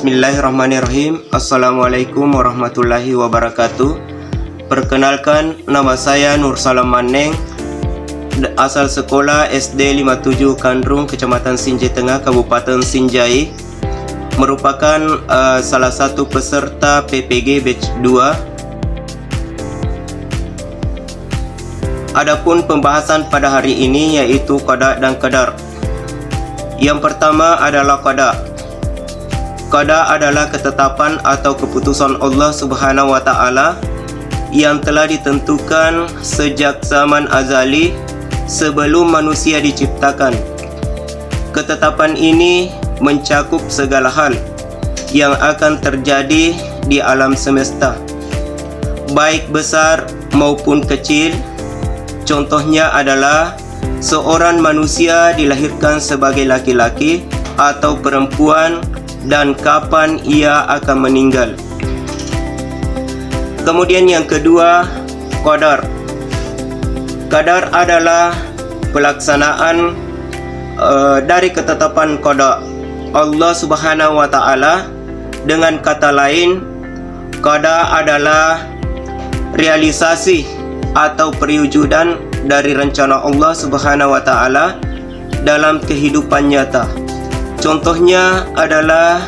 Bismillahirrahmanirrahim. Assalamualaikum warahmatullahi wabarakatuh. Perkenalkan, nama saya Nur Salam Maneng, asal sekolah SD 57 Kandrung, Kecamatan Sinjai Tengah, Kabupaten Sinjai. Merupakan salah satu peserta PPG Batch 2. Adapun pembahasan pada hari ini yaitu qada dan qadar. Yang pertama adalah qada. Qada adalah ketetapan atau keputusan Allah Subhanahu wa Ta'ala yang telah ditentukan sejak zaman azali sebelum manusia diciptakan. Ketetapan ini mencakup segala hal yang akan terjadi di alam semesta, baik besar maupun kecil. Contohnya adalah seorang manusia dilahirkan sebagai laki-laki atau perempuan dan kapan ia akan meninggal. Kemudian yang kedua, qadar. Qadar adalah pelaksanaan dari ketetapan qada Allah Subhanahu wa Ta'ala. Dengan kata lain, qada adalah realisasi atau perwujudan dari rencana Allah Subhanahu wa Ta'ala dalam kehidupan nyata. Contohnya adalah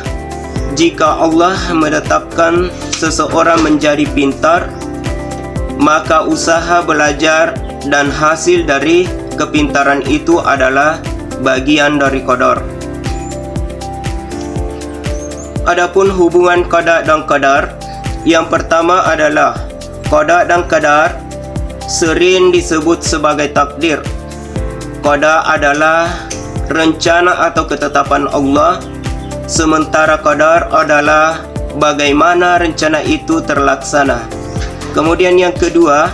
jika Allah menetapkan seseorang menjadi pintar, maka usaha belajar dan hasil dari kepintaran itu adalah bagian dari qadar. Adapun hubungan qada dan qadar, yang pertama adalah qada dan qadar sering disebut sebagai takdir. Qada adalah rencana atau ketetapan Allah, sementara qadar adalah bagaimana rencana itu terlaksana. Kemudian yang kedua,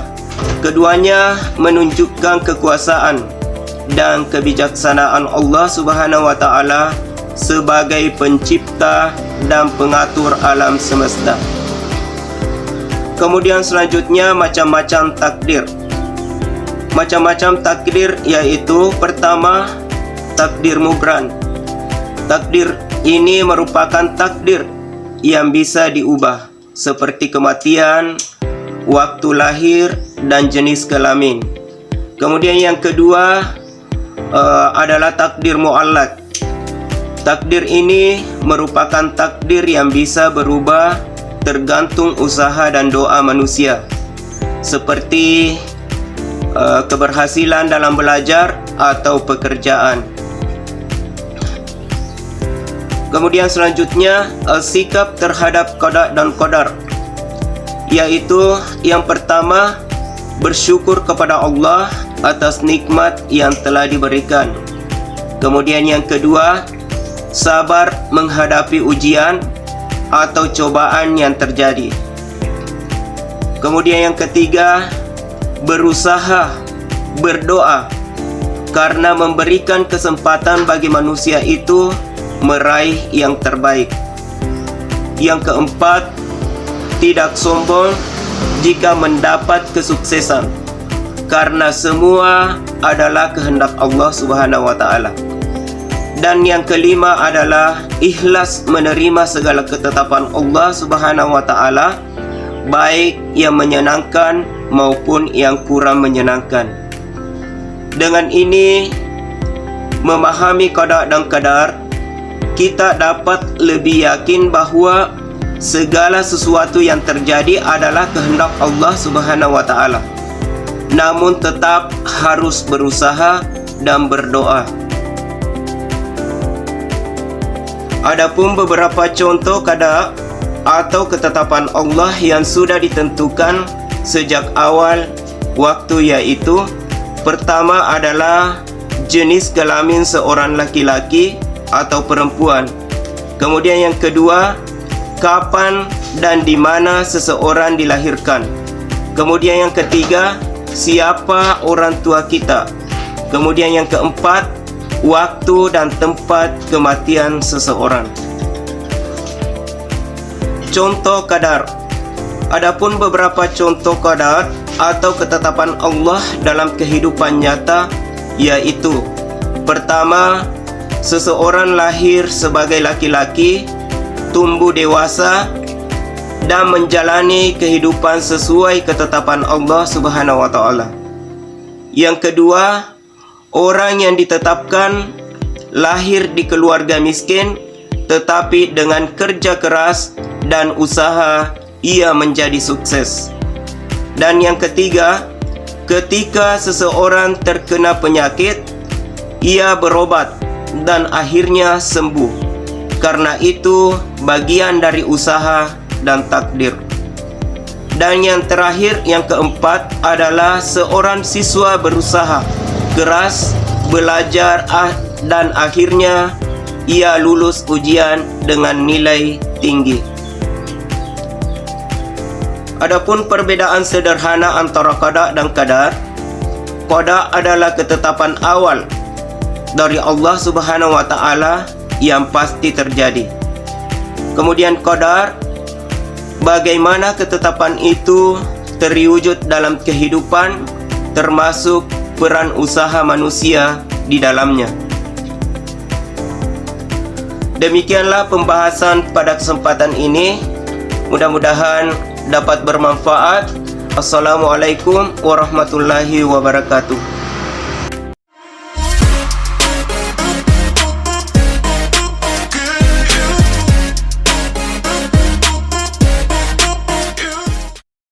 keduanya menunjukkan kekuasaan dan kebijaksanaan Allah Subhanahu wa Ta'ala sebagai pencipta dan pengatur alam semesta. Kemudian selanjutnya macam-macam takdir. Macam-macam takdir yaitu pertama, takdir mubran. Takdir ini merupakan takdir yang bisa diubah, seperti kematian, waktu lahir, dan jenis kelamin. Kemudian yang kedua adalah takdir mu'allaq. Takdir ini merupakan takdir yang bisa berubah tergantung usaha dan doa manusia, seperti keberhasilan dalam belajar atau pekerjaan. Kemudian selanjutnya sikap terhadap qada dan qadar, yaitu yang pertama, bersyukur kepada Allah atas nikmat yang telah diberikan. Kemudian yang kedua, sabar menghadapi ujian atau cobaan yang terjadi. Kemudian yang ketiga, berusaha berdoa karena memberikan kesempatan bagi manusia itu meraih yang terbaik. Yang keempat, tidak sombong jika mendapat kesuksesan, karena semua adalah kehendak Allah Subhanahu wa Ta'ala. Dan yang kelima adalah ikhlas menerima segala ketetapan Allah Subhanahu wa Ta'ala, baik yang menyenangkan maupun yang kurang menyenangkan. Dengan ini, memahami qada dan qadar, kita dapat lebih yakin bahwa segala sesuatu yang terjadi adalah kehendak Allah Subhanahu wa Ta'ala. Namun tetap harus berusaha dan berdoa. Adapun beberapa contoh qada atau ketetapan Allah yang sudah ditentukan sejak awal waktu, yaitu pertama adalah jenis kelamin seorang laki-laki atau perempuan. Kemudian yang kedua, kapan dan di mana seseorang dilahirkan. Kemudian yang ketiga, siapa orang tua kita. Kemudian yang keempat, waktu dan tempat kematian seseorang. Contoh qadar. Adapun beberapa contoh qadar atau ketetapan Allah dalam kehidupan nyata, yaitu pertama, seseorang lahir sebagai laki-laki tumbuh dewasa dan menjalani kehidupan sesuai ketetapan Allah Subhanahu wa taala. Yang kedua, orang yang ditetapkan lahir di keluarga miskin, tetapi dengan kerja keras dan usaha ia menjadi sukses. Dan yang ketiga, ketika seseorang terkena penyakit, ia berobat dan akhirnya sembuh. Karena itu bagian dari usaha dan takdir. Dan yang terakhir, yang keempat adalah seorang siswa berusaha keras, belajar dan akhirnya ia lulus ujian dengan nilai tinggi. Adapun perbedaan sederhana antara qada dan qadar. Qada adalah ketetapan awal dari Allah Subhanahu wa taala yang pasti terjadi. Kemudian qadar, bagaimana ketetapan itu terwujud dalam kehidupan, termasuk peran usaha manusia di dalamnya. Demikianlah pembahasan pada kesempatan ini. Mudah-mudahan dapat bermanfaat. Assalamualaikum warahmatullahi wabarakatuh.